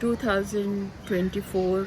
2024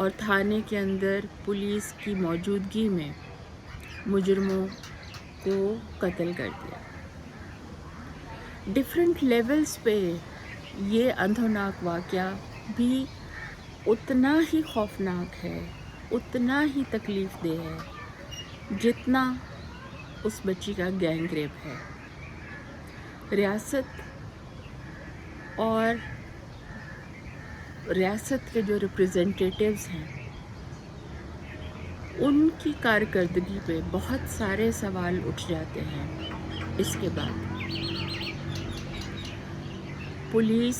اور تھانے کے اندر پولیس کی موجودگی میں مجرموں کو قتل کر دیا۔ ڈیفرنٹ لیولز پہ یہ اندھوناک واقعہ بھی اتنا ہی خوفناک ہے، اتنا ہی تکلیف دہ ہے جتنا اس بچی کا گینگ ریپ ہے۔ ریاست اور ریاست کے جو ریپریزنٹیٹیوز ہیں ان کی کارکردگی پہ بہت سارے سوال اٹھ جاتے ہیں۔ اس کے بعد پولیس،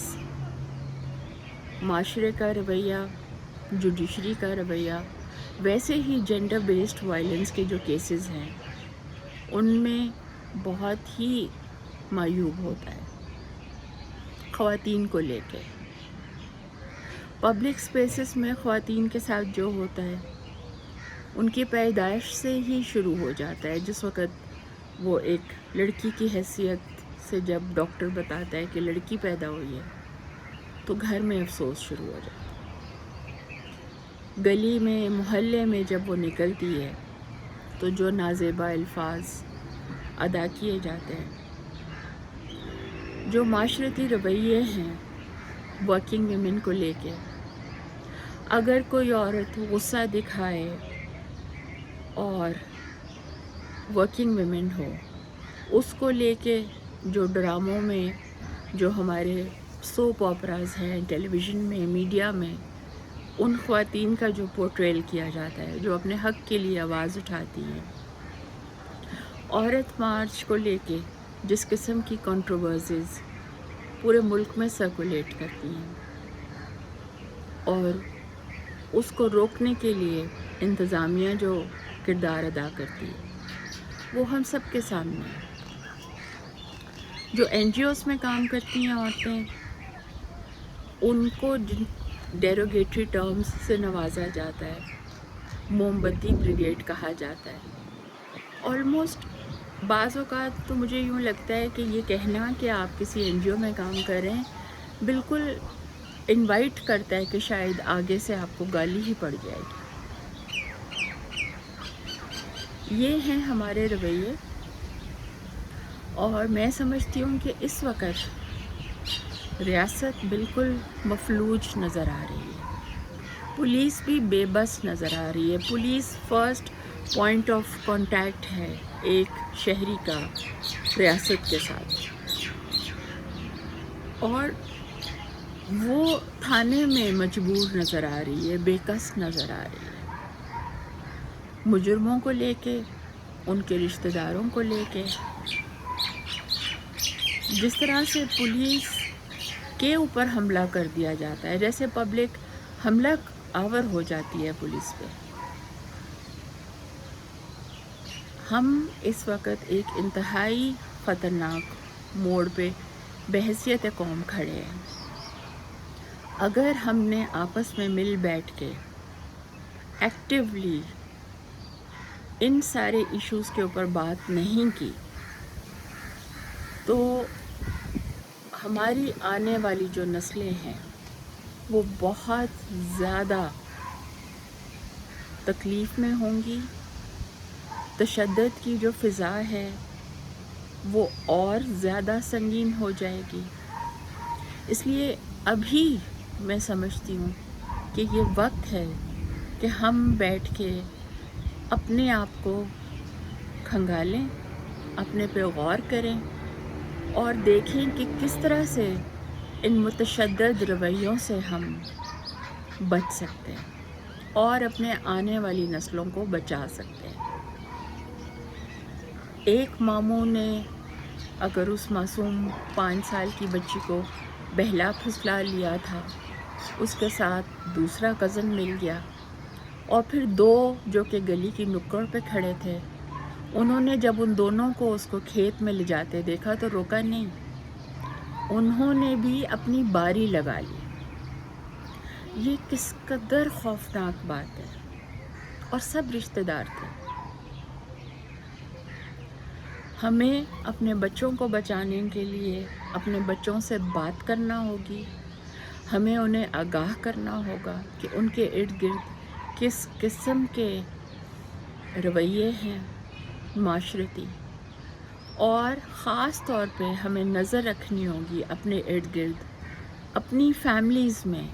معاشرے کا رویہ، جوڈیشری کا رویہ، ویسے ہی جینڈر بیسڈ وائلنس کے جو کیسز ہیں ان میں بہت ہی معیوب ہوتا ہے۔ خواتین کو لے کے پبلک اسپیسز میں خواتین کے ساتھ جو ہوتا ہے ان کی پیدائش سے ہی شروع ہو جاتا ہے۔ جس وقت وہ ایک لڑکی کی حیثیت سے جب ڈاکٹر بتاتا ہے کہ لڑکی پیدا ہوئی ہے تو گھر میں افسوس شروع ہو جاتا ہے۔ گلی میں، محلے میں جب وہ نکلتی ہے تو جو نازیبا الفاظ ادا کیے جاتے ہیں، جو معاشرتی رویے ہیں ورکنگ ویمن کو لے کے، اگر کوئی عورت غصہ دکھائے اور ورکنگ ویمن ہو، اس کو لے کے جو ڈراموں میں، جو ہمارے سوپ آپراز ہیں، ٹیلی ویژن میں، میڈیا میں، ان خواتین کا جو پورٹریل کیا جاتا ہے جو اپنے حق کے لیے آواز اٹھاتی ہیں، عورت مارچ کو لے کے جس قسم کی کنٹروورسیز پورے ملک میں سرکولیٹ کرتی ہیں اور اس کو روکنے کے لیے انتظامیہ جو کردار ادا کرتی ہے وہ ہم سب کے سامنے ہے۔ جو این جی اوز میں کام کرتی ہیں عورتیں، ان کو ڈیروگیٹری ٹرمز سے نوازا جاتا ہے، موم بتی بریگیڈ کہا جاتا ہے۔ آلموسٹ بعض اوقات تو مجھے یوں لگتا ہے کہ یہ کہنا کہ آپ کسی این جی او میں کام کر رہے ہیں بالکل انوائٹ کرتا ہے کہ شاید آگے سے آپ کو گالی ہی پڑ جائے گی۔ یہ ہیں ہمارے رویے، اور میں سمجھتی ہوں کہ اس وقت ریاست بالکل مفلوج نظر آ رہی ہے، پولیس بھی بے بس نظر آ رہی ہے۔ Police first point of contact ہے ایک شہری کا ریاست کے ساتھ، اور وہ تھانے میں مجبور نظر آ رہی ہے، بے کس نظر آ رہی ہے، مجرموں کو لے کے، ان کے رشتہ داروں کو لے کے۔ جس طرح سے پولیس کے اوپر حملہ کر دیا جاتا ہے، جیسے پبلک حملہ آور ہو جاتی ہے پولیس پہ۔ ہم اس وقت ایک انتہائی خطرناک موڑ پہ بحیثیت قوم کھڑے ہیں۔ اگر ہم نے آپس میں مل بیٹھ کے ایکٹیولی ان سارے ایشوز کے اوپر بات نہیں کی تو ہماری آنے والی جو نسلیں ہیں وہ بہت زیادہ تکلیف میں ہوں گی۔ تشدد کی جو فضا ہے وہ اور زیادہ سنگین ہو جائے گی۔ اس لیے ابھی میں سمجھتی ہوں کہ یہ وقت ہے کہ ہم بیٹھ کے اپنے آپ کو کھنگالیں، اپنے پہ غور کریں اور دیکھیں کہ کس طرح سے ان متشدد رویوں سے ہم بچ سکتے ہیں اور اپنے آنے والی نسلوں کو بچا سکتے ہیں۔ ایک ماموں نے اگر اس معصوم 5 سال کی بچی کو بہلا پھسلا لیا تھا، اس کے ساتھ دوسرا کزن مل گیا، اور پھر 2 جو کہ گلی کی نکڑ پہ کھڑے تھے، انہوں نے جب ان دونوں کو اس کو کھیت میں لے جاتے دیکھا تو روکا نہیں، انہوں نے بھی اپنی باری لگا لی۔ یہ کس قدر خوفناک بات ہے، اور سب رشتہ دار تھے۔ ہمیں اپنے بچوں کو بچانے کے لیے اپنے بچوں سے بات کرنا ہوگی، ہمیں انہیں آگاہ کرنا ہوگا کہ ان کے ارد گرد کس قسم کے رویے ہیں معاشرتی، اور خاص طور پہ ہمیں نظر رکھنی ہوگی اپنے ارد گرد، اپنی فیملیز میں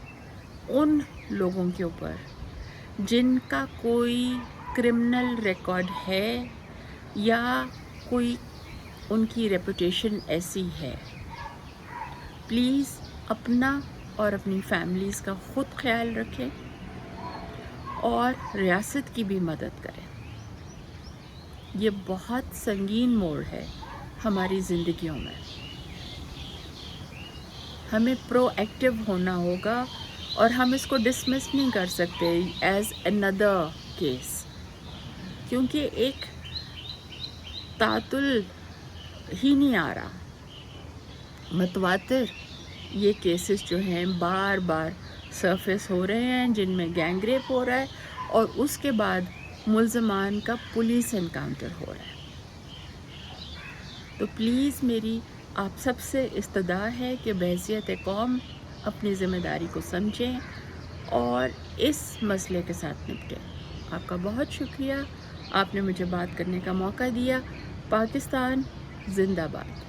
ان لوگوں کے اوپر جن کا کوئی کرمنل ریکارڈ ہے یا کوئی ان کی ریپوٹیشن ایسی ہے۔ پلیز اپنا اور اپنی فیملیز کا خود خیال رکھیں اور ریاست کی بھی مدد کریں۔ یہ بہت سنگین موڑ ہے ہماری زندگیوں میں، ہمیں پرو ایکٹیو ہونا ہوگا اور ہم اس کو ڈسمس نہیں کر سکتے ایز اندر کیس، کیونکہ ایک تعطل ہی نہیں آ رہا، متواتر یہ کیسز جو ہیں بار بار سرفیس ہو رہے ہیں جن میں گینگ ریپ ہو رہا ہے اور اس کے بعد ملزمان کا پولیس انکاؤنٹر ہو رہا ہے۔ تو پلیز میری آپ سب سے استدعا ہے کہ بحیثیت قوم اپنی ذمہ داری کو سمجھیں اور اس مسئلے کے ساتھ نپٹیں۔ آپ کا بہت شکریہ، آپ نے مجھے بات کرنے کا موقع دیا۔ پاکستان زندہ باد۔